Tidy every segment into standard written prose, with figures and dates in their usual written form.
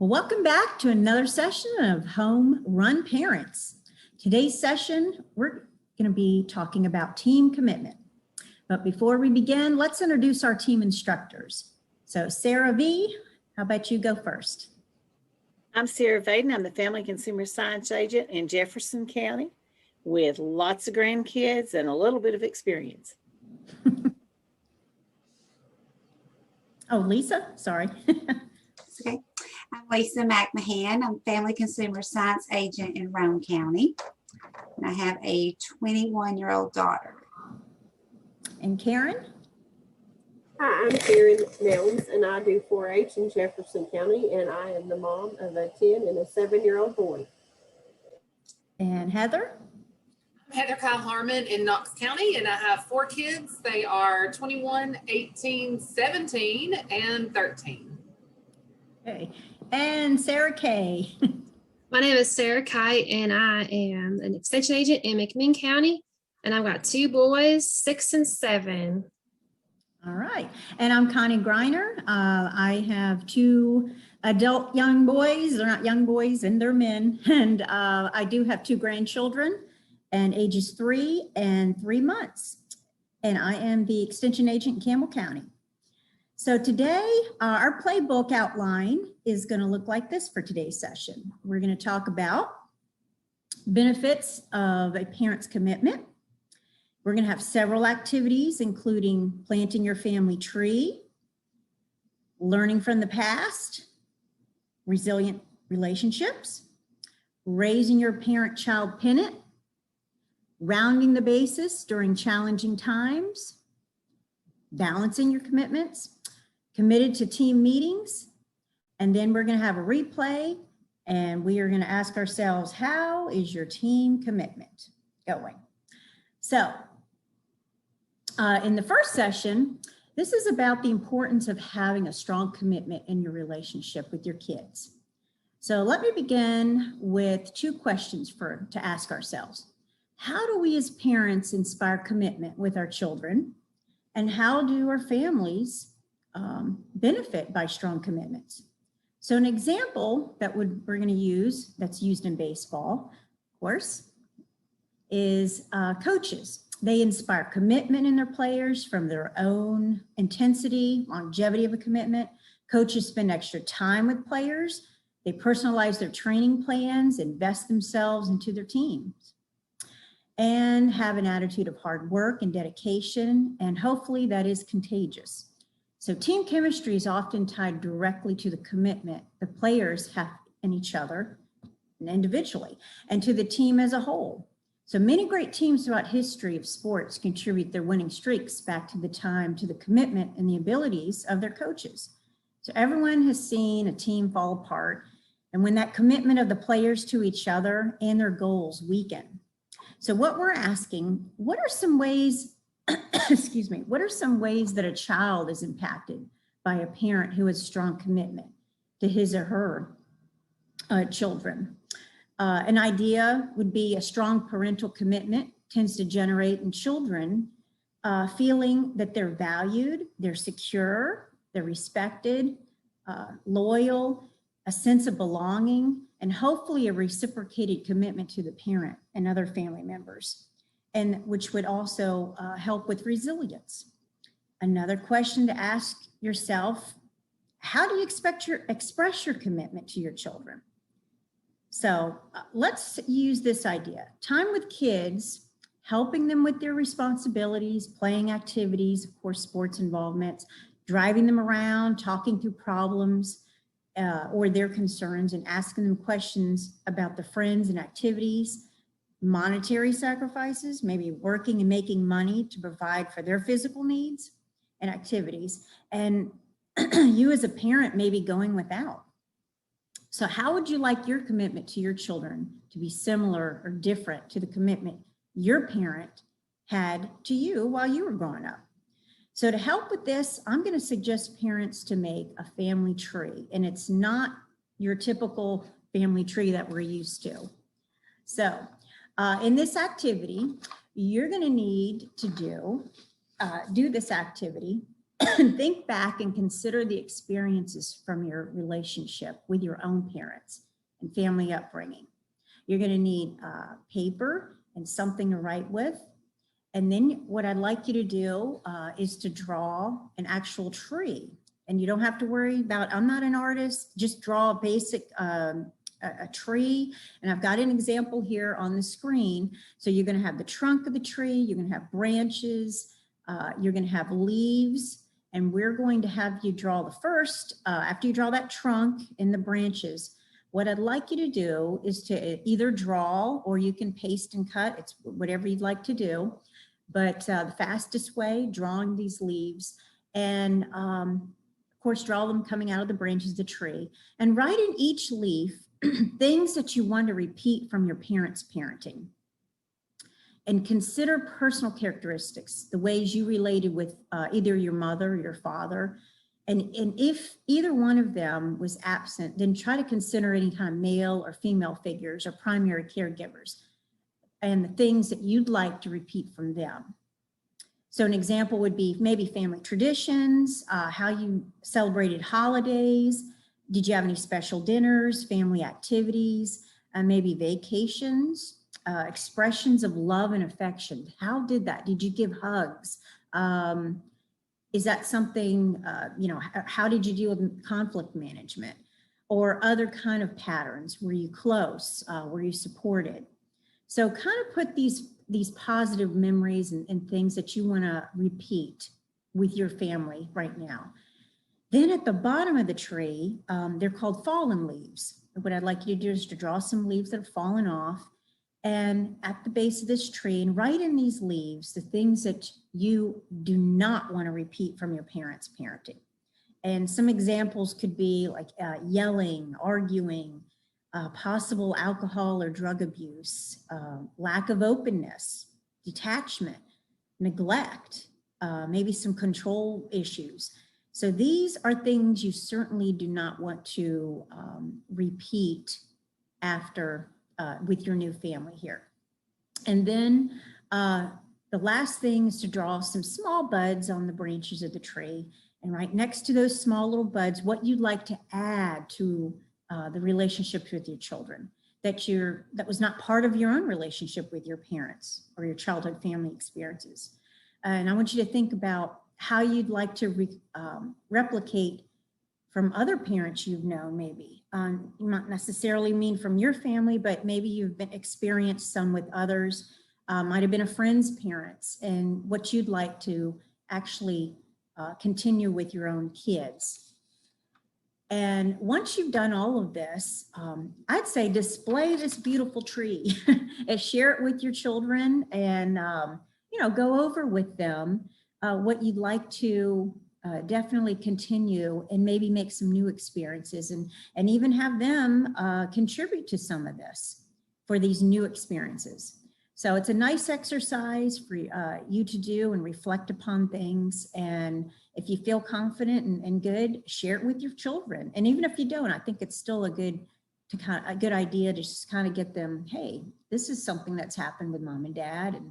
Well, welcome back to another session of Home Run Parents. Today's session, we're going to be talking about team commitment. But before we begin, let's introduce our team instructors. So Sarah V, how about you go first? I'm Sarah Vaden. I'm the Family Consumer Science Agent in Jefferson County with lots of grandkids and a little bit of experience. Oh, Lisa, sorry. Okay. I'm Lisa McMahon. I'm Family Consumer Science Agent in Roane County. And I have a 21-year-old daughter. And Karen? Hi, I'm Karen Nelms, and I do 4-H in Jefferson County, and I am the mom of a 10 and a 7-year-old boy. And Heather? I'm Heather Kyle Harmon in Knox County, and I have 4 kids. They are 21, 18, 17, and 13. Okay. And Sarah K. My name is Sarah Kite, and I am an extension agent in McMinn County, and I've got 2 boys, 6 and 7. All right. And I'm Connie Greiner. I have 2 adult young boys. They're not young boys and they're men. And I do have 2 grandchildren and ages 3 and 3 months. And I am the extension agent in Campbell County. So today, our playbook outline is going to look like this for today's session. We're going to talk about benefits of a parent's commitment. We're going to have several activities, including planting your family tree, learning from the past, resilient relationships, raising your parent-child pennant, rounding the bases during challenging times, balancing your commitments, committed to team meetings, and then we're going to have a replay, and we are going to ask ourselves, how is your team commitment going? So in the first session, this is about the importance of having a strong commitment in your relationship with your kids. So let me begin with 2 questions to ask ourselves. How do we as parents inspire commitment with our children? And how do our families benefit by strong commitments? So an example that we're going to use, that's used in baseball, of course, is coaches. They inspire commitment in their players from their own intensity, longevity of a commitment. Coaches spend extra time with players. They personalize their training plans, invest themselves into their teams, and have an attitude of hard work and dedication, and hopefully that is contagious. So team chemistry is often tied directly to the commitment the players have in each other and individually, and to the team as a whole. So many great teams throughout history of sports contribute their winning streaks back to the commitment and the abilities of their coaches. So everyone has seen a team fall apart, and when that commitment of the players to each other and their goals weaken. So what we're asking, what are some ways, excuse me, what are some ways that a child is impacted by a parent who has strong commitment to his or her children? An idea would be a strong parental commitment tends to generate in children feeling that they're valued, they're secure, they're respected, loyal, a sense of belonging, and hopefully a reciprocated commitment to the parent and other family members, and which would also help with resilience. Another question to ask yourself, how do you express your commitment to your children? So let's use this idea. Time with kids, helping them with their responsibilities, playing activities, of course, sports involvements, driving them around, talking through problems or their concerns, and asking them questions about the friends and activities, monetary sacrifices, maybe working and making money to provide for their physical needs and activities. And you as a parent may be going without. So how would you like your commitment to your children to be similar or different to the commitment your parent had to you while you were growing up? So to help with this, I'm going to suggest parents to make a family tree, and it's not your typical family tree that we're used to. So in this activity, you're going to need to do this activity think back and consider the experiences from your relationship with your own parents and family upbringing. You're going to need paper and something to write with. And then what I'd like you to do is to draw an actual tree. And you don't have to worry about, I'm not an artist, just draw a basic a tree. And I've got an example here on the screen. So you're going to have the trunk of the tree, you're going to have branches, you're going to have leaves, and we're going to have you draw the first, after you draw that trunk and the branches, what I'd like you to do is to either draw or you can paste and cut. It's whatever you'd like to do. But the fastest way, drawing these leaves, and of course, draw them coming out of the branches of the tree, and write in each leaf things that you want to repeat from your parents' parenting. And consider personal characteristics, the ways you related with either your mother or your father. And if either one of them was absent, then try to consider any kind of male or female figures or primary caregivers and the things that you'd like to repeat from them. So an example would be maybe family traditions, how you celebrated holidays. Did you have any special dinners, family activities, maybe vacations? Expressions of love and affection. How did that? Did you give hugs? Is that something, how did you deal with conflict management or other kind of patterns? Were you close? Were you supported? So kind of put these positive memories and things that you want to repeat with your family right now. Then at the bottom of the tree, they're called fallen leaves. What I'd like you to do is to draw some leaves that have fallen off. And at the base of this tree, and write in these leaves the things that you do not want to repeat from your parents' parenting. And some examples could be like yelling, arguing, possible alcohol or drug abuse, lack of openness, detachment, neglect, maybe some control issues. So these are things you certainly do not want to repeat after with your new family here. And then the last thing is to draw some small buds on the branches of the tree, and right next to those small little buds, what you'd like to add to the relationships with your children that was not part of your own relationship with your parents or your childhood family experiences. And I want you to think about how you'd like to replicate from other parents you've known, maybe. Not necessarily mean from your family, but maybe you've experienced some with others. Might have been a friend's parents, and what you'd like to actually continue with your own kids. And once you've done all of this, I'd say display this beautiful tree and share it with your children, and go over with them what you'd like to definitely continue, and maybe make some new experiences, and even have them contribute to some of this for these new experiences. So it's a nice exercise for you to do and reflect upon things. And if you feel confident and good, share it with your children. And even if you don't, I think it's still a good idea to just kind of get them, hey, this is something that's happened with mom and dad,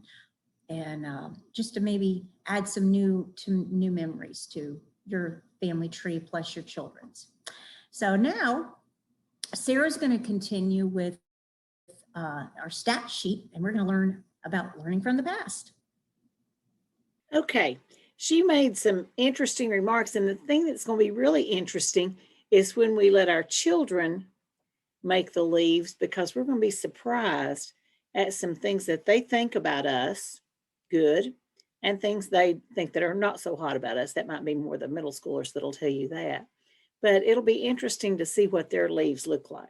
and just to maybe add some new memories to your family tree plus your children's. So now Sarah's going to continue with our stat sheet, and we're going to learn about learning from the past. Okay, she made some interesting remarks, and the thing that's going to be really interesting is when we let our children make the leaves, because we're going to be surprised at some things that they think about us good, and things they think that are not so hot about us. That might be more the middle schoolers that'll tell you that. But it'll be interesting to see what their leaves look like.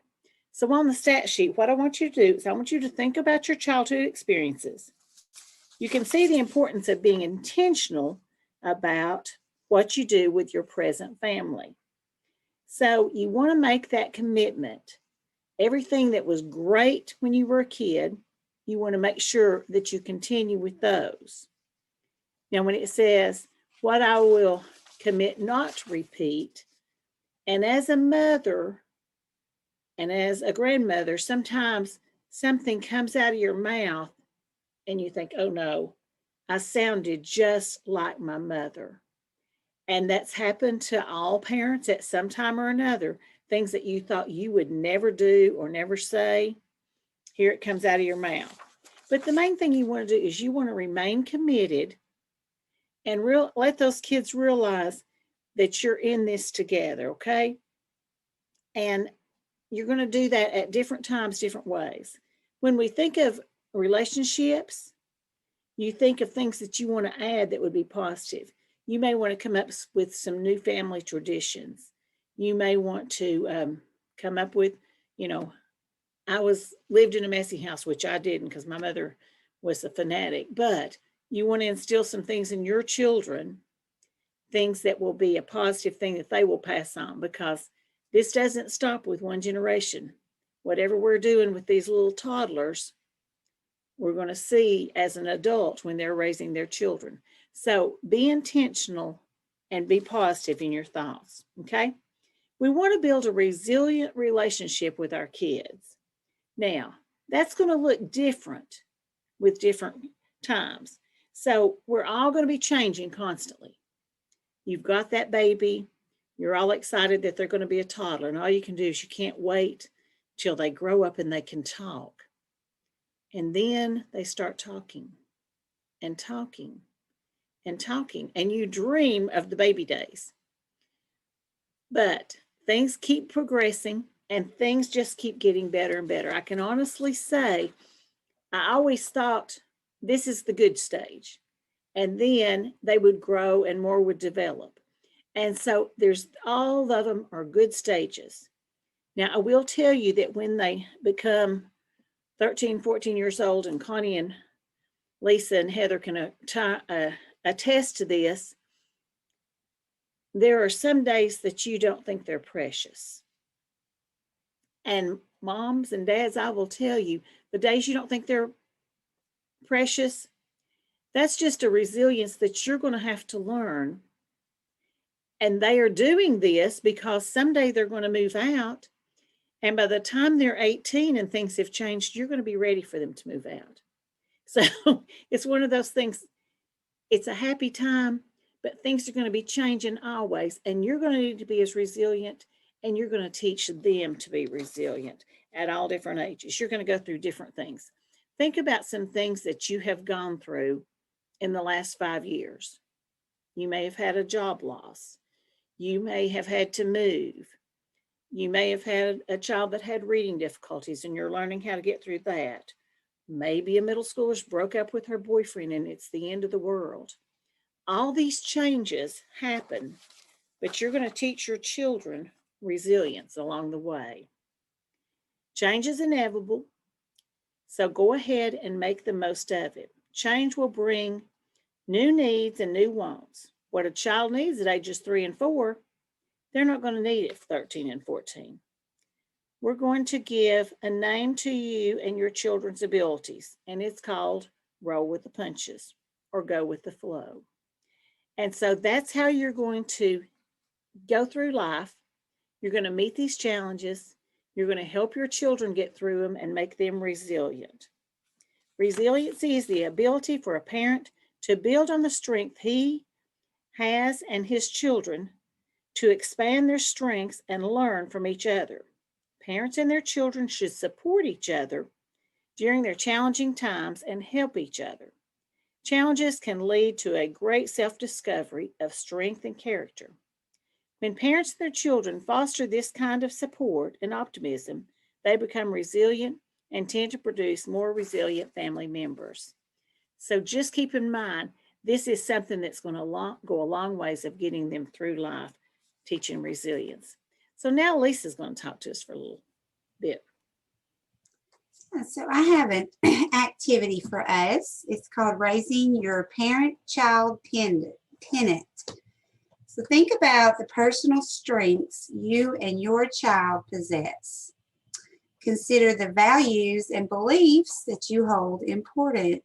So on the stat sheet, what I want you to do is I want you to think about your childhood experiences. You can see the importance of being intentional about what you do with your present family. So you want to make that commitment. Everything that was great when you were a kid, you want to make sure that you continue with those. Now, when it says, what I will commit not to repeat, and as a mother and as a grandmother, sometimes something comes out of your mouth and you think, oh no, I sounded just like my mother. And that's happened to all parents at some time or another. Things that you thought you would never do or never say, here it comes out of your mouth. But the main thing you want to do is you want to remain committed and let those kids realize that you're in this together, okay? And you're going to do that at different times, different ways. When we think of relationships, you think of things that you want to add that would be positive. You may want to come up with some new family traditions. You may want to come up with, I lived in a messy house, which I didn't because my mother was a fanatic, but you want to instill some things in your children, things that will be a positive thing that they will pass on, because this doesn't stop with one generation. Whatever we're doing with these little toddlers, we're going to see as an adult when they're raising their children. So be intentional and be positive in your thoughts, okay? We want to build a resilient relationship with our kids. Now, that's going to look different with different times. So we're all going to be changing constantly. You've got that baby. You're all excited that they're going to be a toddler. And all you can do is you can't wait till they grow up and they can talk. And then they start talking and talking and talking. And you dream of the baby days. But things keep progressing and things just keep getting better and better. I can honestly say, I always thought this is the good stage. And then they would grow and more would develop. And so there's all of them are good stages. Now, I will tell you that when they become 13, 14 years old, and Connie and Lisa and Heather can attest to this, there are some days that you don't think they're precious. And moms and dads, I will tell you, the days you don't think they're precious, that's just a resilience that you're going to have to learn. And they are doing this because someday they're going to move out. And by the time they're 18 and things have changed, you're going to be ready for them to move out. So it's one of those things. It's a happy time, but things are going to be changing always. And you're going to need to be as resilient, and you're going to teach them to be resilient at all different ages. You're going to go through different things. Think about some things that you have gone through in the last 5 years. You may have had a job loss. You may have had to move. You may have had a child that had reading difficulties and you're learning how to get through that. Maybe a middle schooler broke up with her boyfriend and it's the end of the world. All these changes happen, but you're going to teach your children resilience along the way. Change is inevitable, so go ahead and make the most of it. Change will bring new needs and new wants. What a child needs at ages 3 and 4, they're not going to need it 13 and 14. We're going to give a name to you and your children's abilities, and it's called roll with the punches or go with the flow. And so that's how you're going to go through life. You're going to meet these challenges. You're going to help your children get through them and make them resilient. Resiliency is the ability for a parent to build on the strength he has and his children, to expand their strengths and learn from each other. Parents and their children should support each other during their challenging times and help each other. Challenges can lead to a great self-discovery of strength and character. When parents and their children foster this kind of support and optimism, they become resilient and tend to produce more resilient family members. So just keep in mind, this is something that's going to go a long ways of getting them through life, teaching resilience. So now Lisa's going to talk to us for a little bit. So I have an activity for us. It's called Raising Your Parent-Child Tenet. So think about the personal strengths you and your child possess. Consider the values and beliefs that you hold important.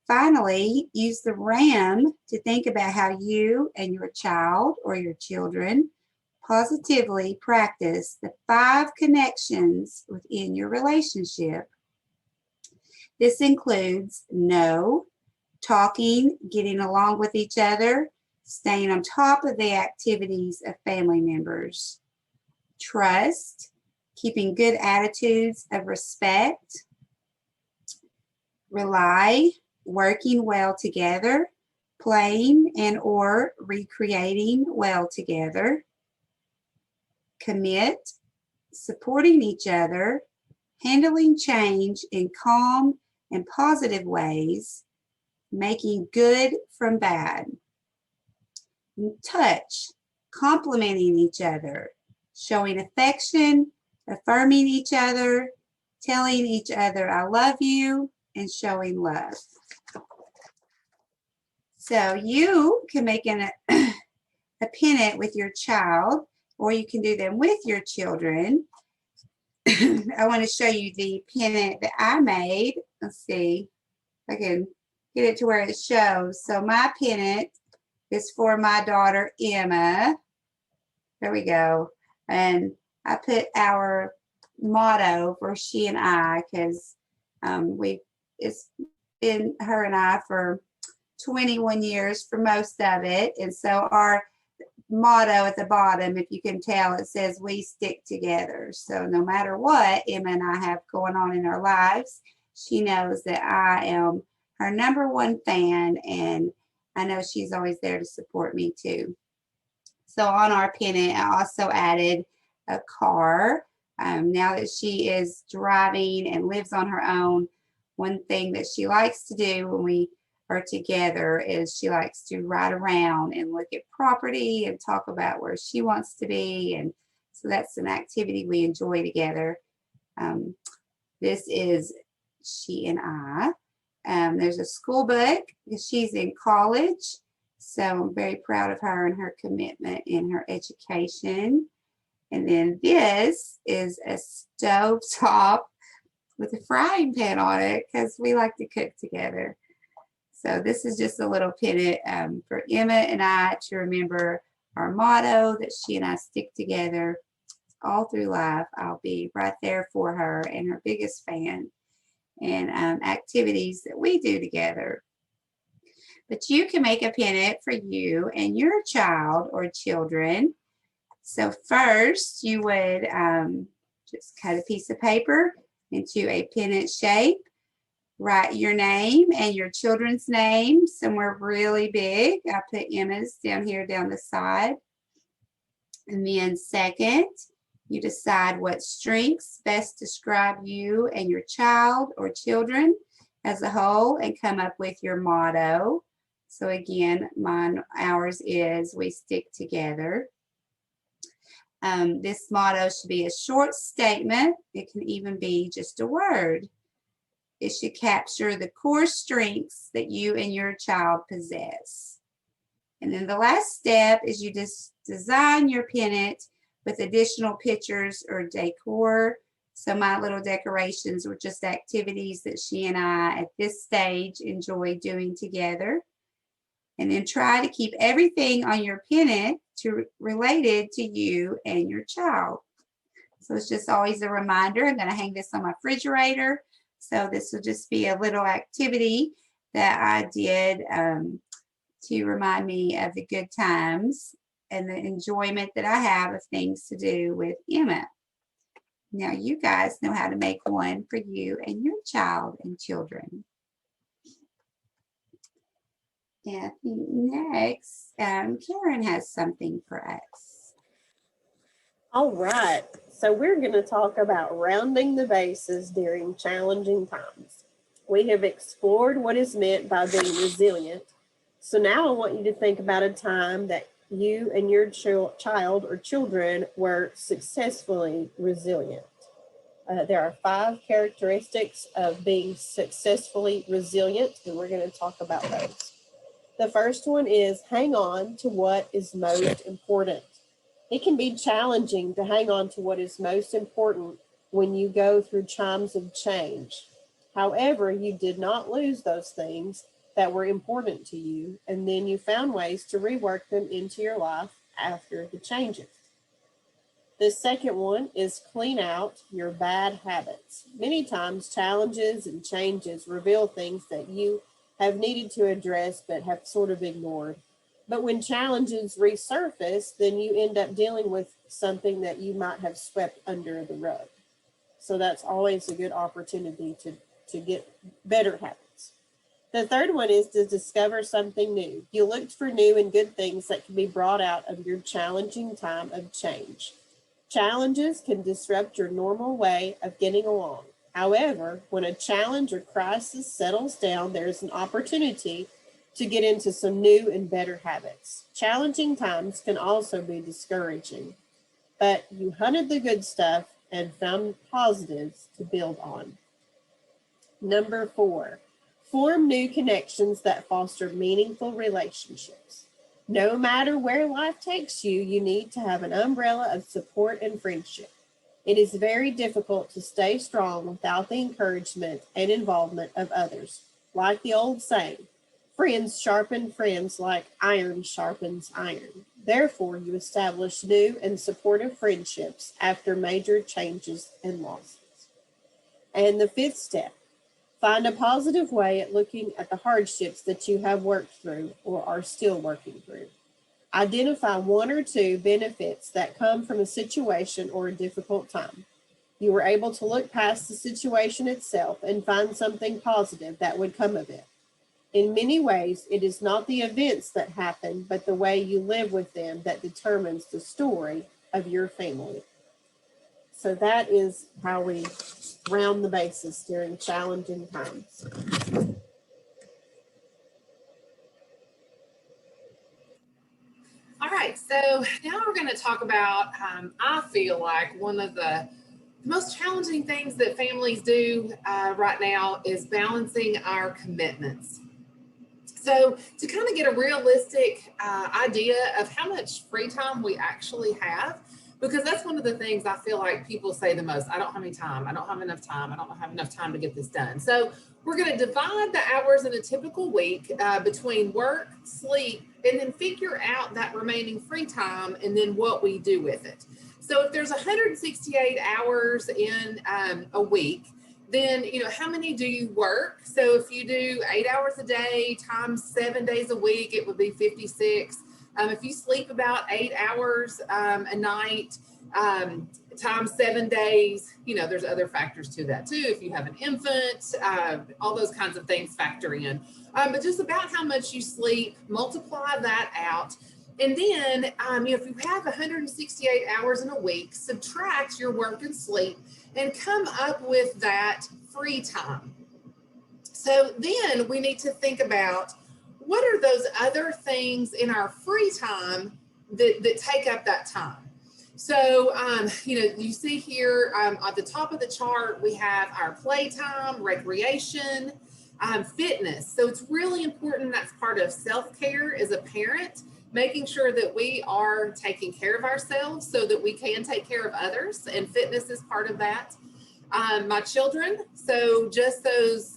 Finally, use the RAM to think about how you and your child or your children positively practice the 5 connections within your relationship. This includes know, talking, getting along with each other, staying on top of the activities of family members, trust, keeping good attitudes of respect, rely, working well together, playing and or recreating well together, commit, supporting each other, handling change in calm and positive ways, making good from bad, touch, complimenting each other, showing affection, affirming each other, telling each other I love you, and showing love. So you can make a pennant with your child, or you can do them with your children. I want to show you the pennant that I made. Let's see if I can get it to where it shows. So my pennant is for my daughter, Emma. There we go. And I put our motto for she and I, because it's been her and I for 21 years for most of it. And so our motto at the bottom, if you can tell, it says we stick together. So no matter what Emma and I have going on in our lives, she knows that I am her #1 fan, and I know she's always there to support me too. So on our pennant, I also added a car. Now that she is driving and lives on her own, one thing that she likes to do when we are together is she likes to ride around and look at property and talk about where she wants to be. And so that's an activity we enjoy together. This is she and I. There's a school book because she's in college. So I'm very proud of her and her commitment in her education. And then this is a stove top with a frying pan on it because we like to cook together. So this is just a little pennant for Emma and I to remember our motto that she and I stick together all through life. I'll be right there for her and her biggest fan, and activities that we do together. But you can make a pennant for you and your child or children. So first you would just cut a piece of paper into a pennant shape. Write your name and your children's name somewhere really big. I put Emma's down here down the side. And then second, you decide what strengths best describe you and your child or children as a whole and come up with your motto. So again, ours is we stick together. This motto should be a short statement. It can even be just a word. It should capture the core strengths that you and your child possess. And then the last step is you just design your pennant with additional pictures or decor. So my little decorations were just activities that she and I at this stage enjoy doing together. And then try to keep everything on your pennant related to you and your child. So it's just always a reminder. I'm going to hang this on my refrigerator. So this will just be a little activity that I did to remind me of the good times and the enjoyment that I have of things to do with Emma. Now you guys know how to make one for you and your child and children. And I think next, Karen has something for us. All right, so we're going to talk about rounding the bases during challenging times. We have explored what is meant by being resilient. So now I want you to think about a time that you and your child or children were successfully resilient. There are 5 characteristics of being successfully resilient, and we're going to talk about those. The first one is hang on to what is most important. It can be challenging to hang on to what is most important when you go through times of change. However, you did not lose those things that were important to you, and then you found ways to rework them into your life after the changes. The second one is clean out your bad habits. Many times challenges and changes reveal things that you have needed to address but have sort of ignored. But when challenges resurface, then you end up dealing with something that you might have swept under the rug. So that's always a good opportunity to get better habits. The third one is to discover something new. You look for new and good things that can be brought out of your challenging time of change. Challenges can disrupt your normal way of getting along. However, when a challenge or crisis settles down, there's an opportunity to get into some new and better habits. Challenging times can also be discouraging, but you hunted the good stuff and found positives to build on. Number 4, form new connections that foster meaningful relationships. No matter where life takes you, you need to have an umbrella of support and friendship. It is very difficult to stay strong without the encouragement and involvement of others. Like the old saying, friends sharpen friends like iron sharpens iron. Therefore, you establish new and supportive friendships after major changes and losses. And the 5th step, find a positive way at looking at the hardships that you have worked through or are still working through. Identify 1 or 2 benefits that come from a situation or a difficult time. You were able to look past the situation itself and find something positive that would come of it. In many ways, it is not the events that happen, but the way you live with them that determines the story of your family. So that is how we round the bases during challenging times. All right, so now we're going to talk about, I feel like one of the most challenging things that families do right now is balancing our commitments. So to kind of get a realistic idea of how much free time we actually have, because that's one of the things I feel like people say the most. I don't have any time. I don't have enough time. I don't have enough time to get this done. So we're going to divide the hours in a typical week between work, sleep, and then figure out that remaining free time and then what we do with it. So if there's 168 hours in a week, then, how many do you work? So if you do 8 hours a day times 7 days a week, it would be 56. If you sleep about 8 hours a night times 7 days, there's other factors to that too. If you have an infant, all those kinds of things factor in. But just about how much you sleep, multiply that out. And then, if you have 168 hours in a week, subtract your work and sleep and come up with that free time. So then we need to think about what are those other things in our free time that take up that time. So, you see here at the top of the chart, we have our playtime, recreation, fitness. So it's really important. That's part of self-care as a parent, making sure that we are taking care of ourselves so that we can take care of others. And fitness is part of that. My children, so just those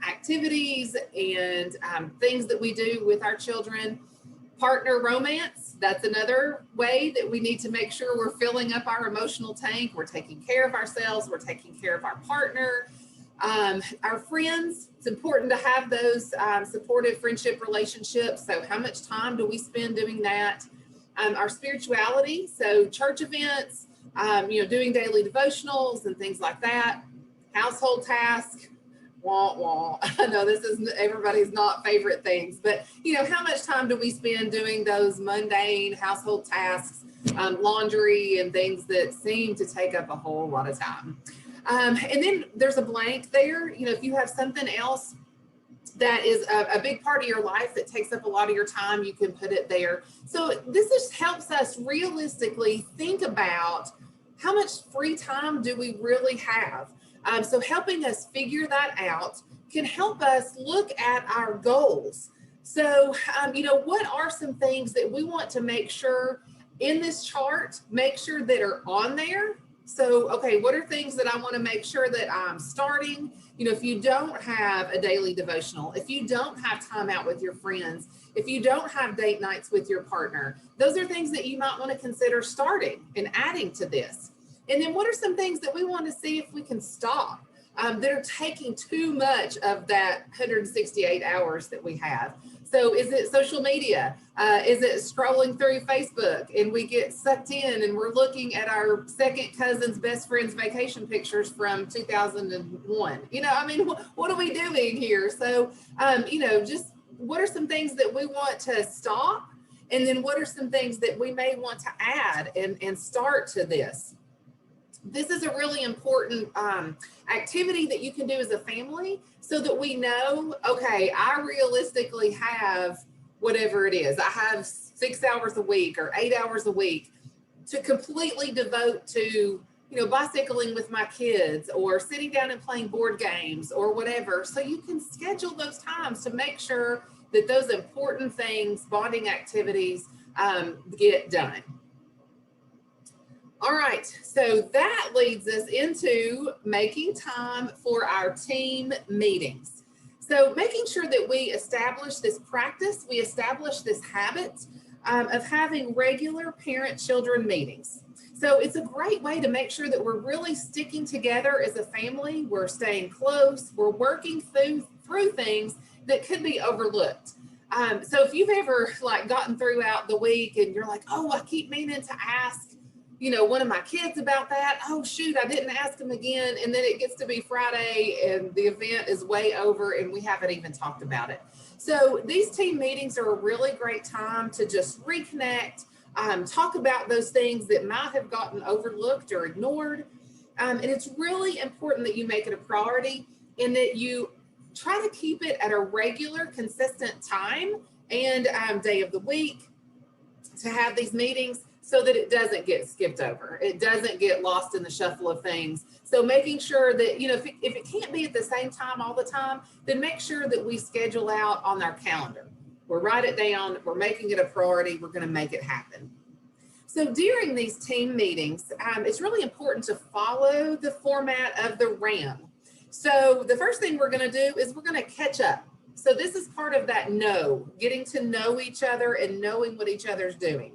activities and things that we do with our children. Partner romance, that's another way that we need to make sure we're filling up our emotional tank. We're taking care of ourselves. We're taking care of our partner. Our friends, it's important to have those supportive friendship relationships. So how much time do we spend doing that? Our spirituality, so church events, doing daily devotionals and things like that. Household tasks, wah, wah. I know this is everybody's not favorite things, but how much time do we spend doing those mundane household tasks, laundry and things that seem to take up a whole lot of time. And then there's a blank there. If you have something else that is a big part of your life that takes up a lot of your time, you can put it there. So this just helps us realistically think about how much free time do we really have. So helping us figure that out can help us look at our goals. So, what are some things that we want to make sure in this chart, make sure that are on there? So, okay, what are things that I want to make sure that I'm starting? If you don't have a daily devotional, if you don't have time out with your friends, if you don't have date nights with your partner, those are things that you might want to consider starting and adding to this. And then what are some things that we want to see if we can stop? that are taking too much of that 168 hours that we have. So is it social media? Is it scrolling through Facebook and we get sucked in and we're looking at our second cousin's best friend's vacation pictures from 2001? I mean, what are we doing here? So, just what are some things that we want to stop? And then what are some things that we may want to add and start to this? This is a really important activity that you can do as a family so that we know, okay, I realistically have whatever it is. I have 6 hours a week or 8 hours a week to completely devote to, bicycling with my kids or sitting down and playing board games or whatever. So you can schedule those times to make sure that those important things, bonding activities, get done. All right, so that leads us into making time for our team meetings. So making sure that we establish this practice, we establish this habit of having regular parent-children meetings. So it's a great way to make sure that we're really sticking together as a family, we're staying close, we're working through things that could be overlooked. So if you've ever gotten throughout the week and you're like, oh, I keep meaning to ask one of my kids about that. Oh, shoot, I didn't ask them again. And then it gets to be Friday and the event is way over and we haven't even talked about it. So these team meetings are a really great time to just reconnect, talk about those things that might have gotten overlooked or ignored. And it's really important that you make it a priority and that you try to keep it at a regular, consistent time and day of the week to have these meetings, so that it doesn't get skipped over. It doesn't get lost in the shuffle of things. So making sure that, if it can't be at the same time all the time, then make sure that we schedule out on our calendar. We'll write it down, we're making it a priority, we're gonna make it happen. So during these team meetings, it's really important to follow the format of the RAM. So the first thing we're gonna do is we're gonna catch up. So this is part of that getting to know each other and knowing what each other's doing.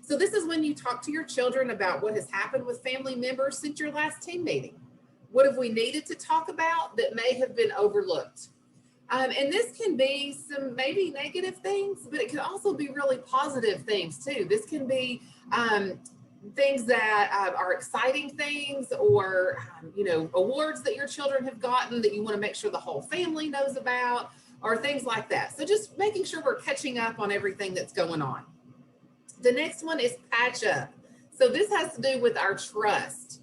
So this is when you talk to your children about what has happened with family members since your last team meeting. What have we needed to talk about that may have been overlooked? And this can be some maybe negative things, but it can also be really positive things too. This can be things that are exciting things or, awards that your children have gotten that you want to make sure the whole family knows about or things like that. So just making sure we're catching up on everything that's going on. The next one is patch up. So this has to do with our trust.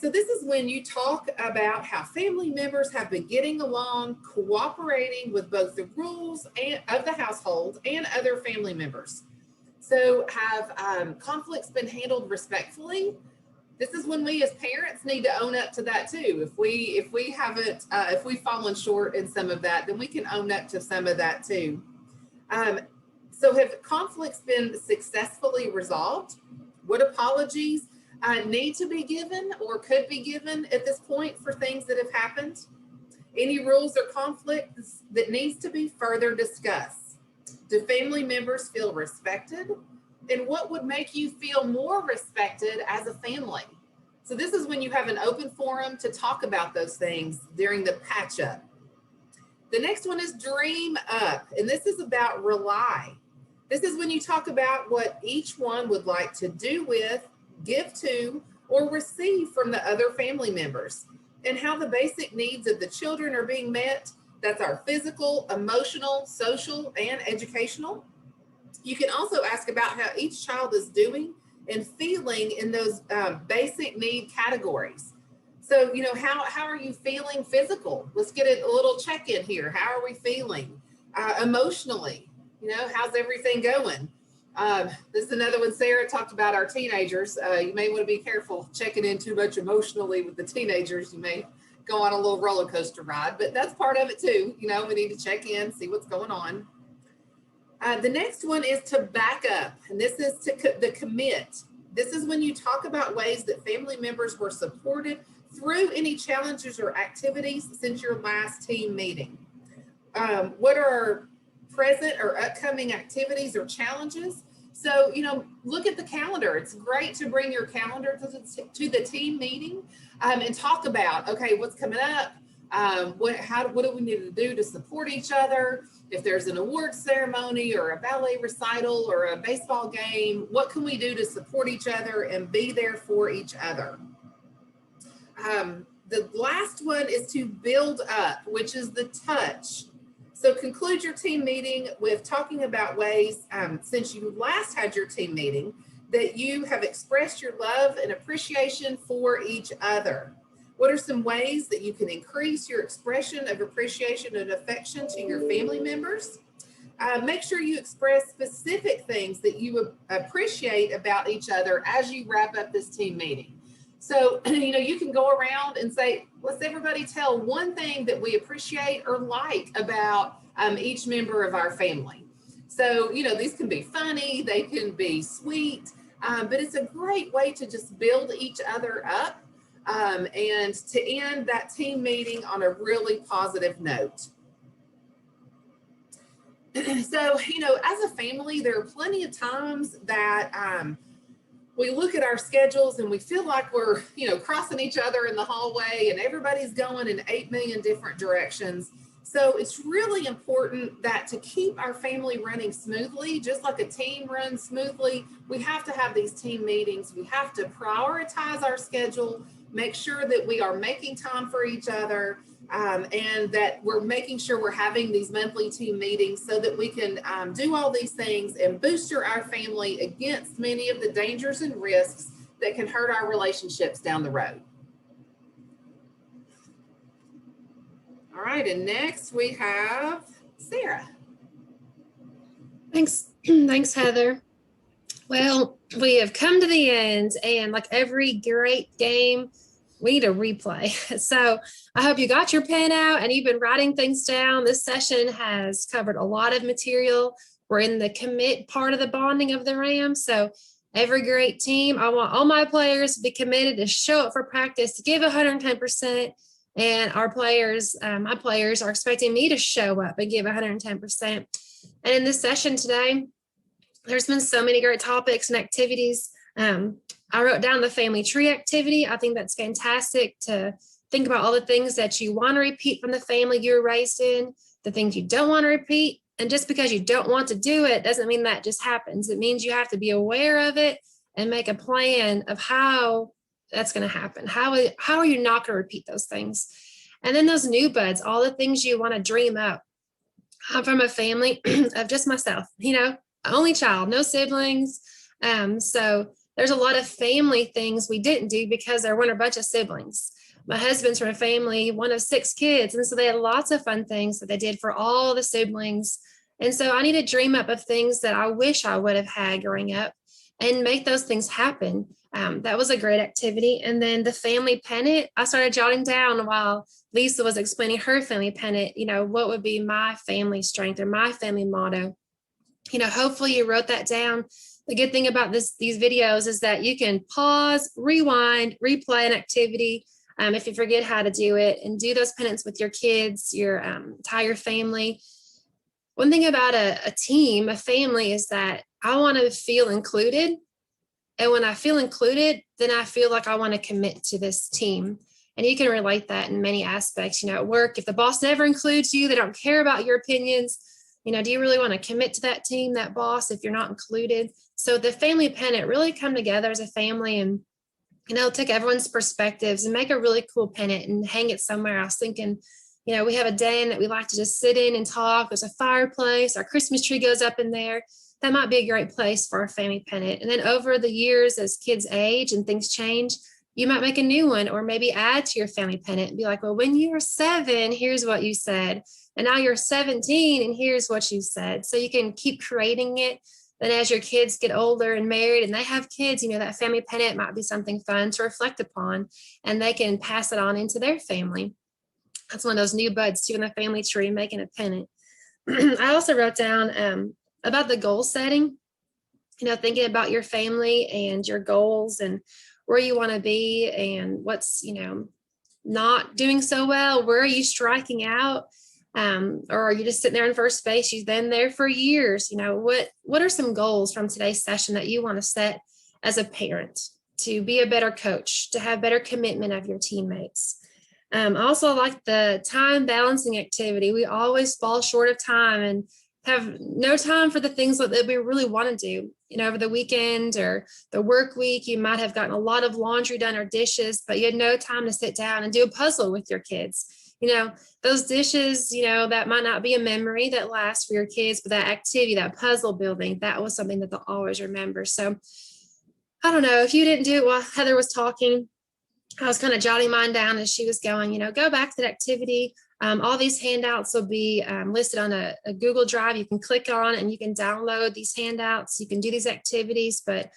So this is when you talk about how family members have been getting along, cooperating with both the rules of the household and other family members. So have conflicts been handled respectfully? This is when we as parents need to own up to that too. If we've fallen short in some of that, then we can own up to some of that too. So have conflicts been successfully resolved? What apologies need to be given or could be given at this point for things that have happened? Any rules or conflicts that needs to be further discussed? Do family members feel respected? And what would make you feel more respected as a family? So this is when you have an open forum to talk about those things during the patch up. The next one is dream up, and this is about rely. This is when you talk about what each one would like to do with, give to, or receive from the other family members, and how the basic needs of the children are being met. That's our physical, emotional, social, and educational. You can also ask about how each child is doing and feeling in those basic need categories. So, how are you feeling physical? Let's get a little check-in here. How are we feeling? Emotionally, how's everything going? This is another one. Sarah talked about our teenagers. You may want to be careful checking in too much emotionally with the teenagers. You may go on a little roller coaster ride, but that's part of it too. We need to check in, see what's going on. The next one is to back up, and this is the commit. This is when you talk about ways that family members were supported through any challenges or activities since your last team meeting. What are present or upcoming activities or challenges So, look at the calendar. It's great to bring your calendar to the team meeting and talk about, okay, what's coming up? What do we need to do to support each other? If there's an award ceremony or a ballet recital or a baseball game, what can we do to support each other and be there for each other? The last one is to build up, which is the touch. So conclude your team meeting with talking about ways, since you last had your team meeting, that you have expressed your love and appreciation for each other. What are some ways that you can increase your expression of appreciation and affection to your family members? Make sure you express specific things that you appreciate about each other as you wrap up this team meeting. So, you can go around and say, let's everybody tell one thing that we appreciate or like about each member of our family. So, these can be funny, they can be sweet, but it's a great way to just build each other up and to end that team meeting on a really positive note. So, as a family, there are plenty of times that we look at our schedules and we feel like we're, crossing each other in the hallway and everybody's going in 8 million different directions. So it's really important that to keep our family running smoothly, just like a team runs smoothly, we have to have these team meetings. We have to prioritize our schedule, make sure that we are making time for each other, and that we're making sure we're having these monthly team meetings so that we can do all these things and booster our family against many of the dangers and risks that can hurt our relationships down the road. All right, and next we have Sarah. Thanks. Thanks, Heather. Well, we have come to the end, and like every great game, we need a replay. So I hope you got your pen out and you've been writing things down. This session has covered a lot of material. We're in the commit part of the bonding of the RAM. So every great team, I want all my players to be committed to show up for practice, to give 110%. And our players, my players are expecting me to show up and give 110%. And in this session today, there's been so many great topics and activities. I wrote down the family tree activity. I think that's fantastic to think about all the things that you want to repeat from the family you were raised in, the things you don't want to repeat. And just because you don't want to do it doesn't mean that just happens. It means you have to be aware of it and make a plan of how that's going to happen. How are you not going to repeat those things? And then those new buds, all the things you want to dream up. I'm from a family of just myself, only child, no siblings. So there's a lot of family things we didn't do because there weren't a bunch of siblings. My husband's from a family, one of 6 kids. And so they had lots of fun things that they did for all the siblings. And so I need to dream up of things that I wish I would have had growing up and make those things happen. That was a great activity. And then the family pennant, I started jotting down while Lisa was explaining her family pennant, what would be my family strength or my family motto. Hopefully you wrote that down. The good thing about these videos is that you can pause, rewind, replay an activity if you forget how to do it, and do those pennants with your kids, your entire family. One thing about a team, a family, is that I want to feel included. And when I feel included, then I feel like I want to commit to this team. And you can relate that in many aspects. At work, if the boss never includes you, they don't care about your opinions. Do you really want to commit to that team, that boss, if you're not included? So the family pennant, really come together as a family and, take everyone's perspectives and make a really cool pennant and hang it somewhere. I was thinking, we have a den that we like to just sit in and talk. There's a fireplace. Our Christmas tree goes up in there. That might be a great place for a family pennant. And then over the years, as kids age and things change, you might make a new one or maybe add to your family pennant and be like, well, when you were 7, here's what you said. And now you're 17 and here's what you said. So you can keep creating it. Then as your kids get older and married and they have kids, that family pennant might be something fun to reflect upon, and they can pass it on into their family. That's one of those new buds too in the family tree, making a pennant. I also wrote down about the goal setting, thinking about your family and your goals and where you want to be and what's, not doing so well. Where are you striking out? Or are you just sitting there in first base? You've been there for years. What are some goals from today's session that you want to set as a parent to be a better coach, to have better commitment of your teammates? I also like the time balancing activity. We always fall short of time and have no time for the things that we really want to do. Over the weekend or the work week, you might have gotten a lot of laundry done or dishes, but you had no time to sit down and do a puzzle with your kids. Those dishes, that might not be a memory that lasts for your kids, but that activity, that puzzle building, that was something that they'll always remember. So I don't know if you didn't do it while Heather was talking. I was kind of jotting mine down as she was going, go back to that activity. All these handouts will be listed on a Google Drive. You can click on and you can download these handouts. You can do these activities, but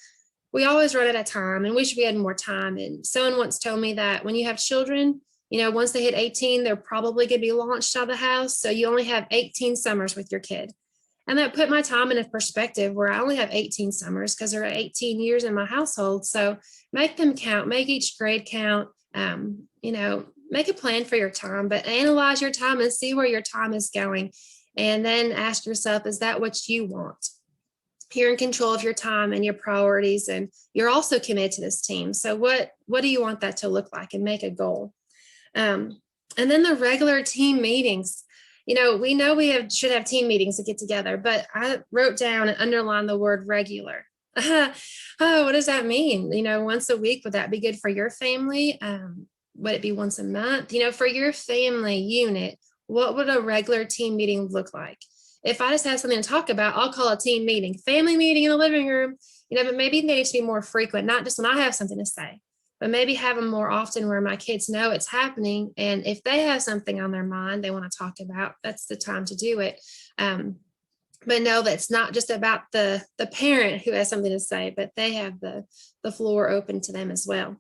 we always run out of time and wish we had more time. And someone once told me that when you have children, once they hit 18, they're probably going to be launched out of the house. So you only have 18 summers with your kid. And that put my time in a perspective where I only have 18 summers because there are 18 years in my household. So make them count, make each grade count, make a plan for your time, but analyze your time and see where your time is going. And then ask yourself, is that what you want? You're in control of your time and your priorities, and you're also committed to this team. So what do you want that to look like, and make a goal? And then the regular team meetings. We know we should have team meetings to get together, but I wrote down and underlined the word regular. Oh, what does that mean? Once a week, would that be good for your family? Would it be once a month? For your family unit, what would a regular team meeting look like? If I just have something to talk about, I'll call a team meeting, family meeting in the living room, but maybe they need to be more frequent, not just when I have something to say, but maybe have them more often where my kids know it's happening. And if they have something on their mind they want to talk about, that's the time to do it. But no, that's not just about the parent who has something to say, but they have the floor open to them as well.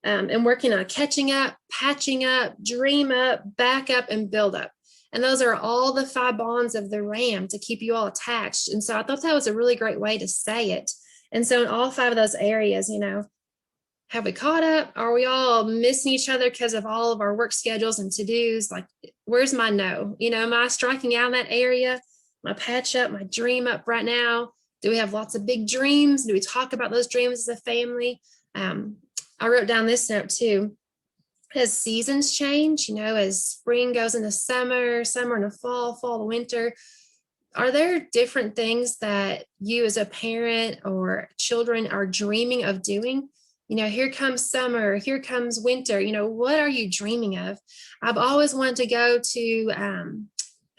And working on catching up, patching up, dream up, back up, and build up. And those are all the 5 bonds of the RAM to keep you all attached. And so I thought that was a really great way to say it. And so in all 5 of those areas, have we caught up? Are we all missing each other because of all of our work schedules and to-dos? Like, where's my no? Am I striking out in that area? My patch up, my dream up right now? Do we have lots of big dreams? Do we talk about those dreams as a family? I wrote down this note too. As seasons change, as spring goes into summer, summer into fall, fall to winter, are there different things that you as a parent or children are dreaming of doing? Here comes summer, here comes winter. What are you dreaming of? I've always wanted to go to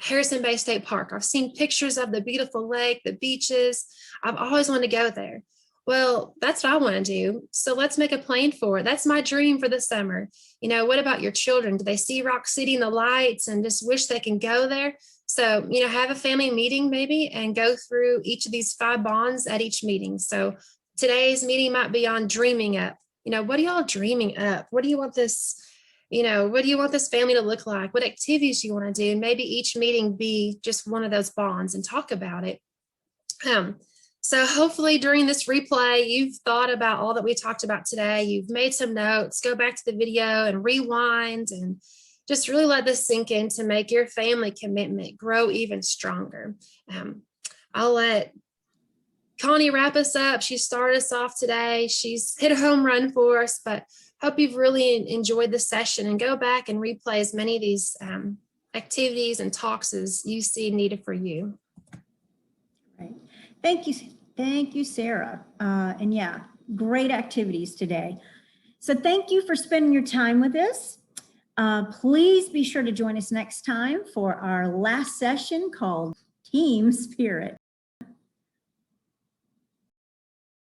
Harrison Bay State Park. I've seen pictures of the beautiful lake, the beaches. I've always wanted to go there. Well, that's what I want to do. So let's make a plan for it. That's my dream for the summer. What about your children? Do they see Rock City and the lights and just wish they can go there? So, have a family meeting maybe and go through each of these 5 bonds at each meeting. So today's meeting might be on dreaming up. What are y'all dreaming up? What do you want this, what do you want this family to look like? What activities do you want to do? Maybe each meeting be just one of those bonds and talk about it. So hopefully during this replay, you've thought about all that we talked about today. You've made some notes, go back to the video and rewind and just really let this sink in to make your family commitment grow even stronger. I'll let Connie wrap us up. She started us off today. She's hit a home run for us, but hope you've really enjoyed the session, and go back and replay as many of these activities and talks as you see needed for you. Right. Thank you, Sarah. And yeah, great activities today. So thank you for spending your time with us. Please be sure to join us next time for our last session called Team Spirit.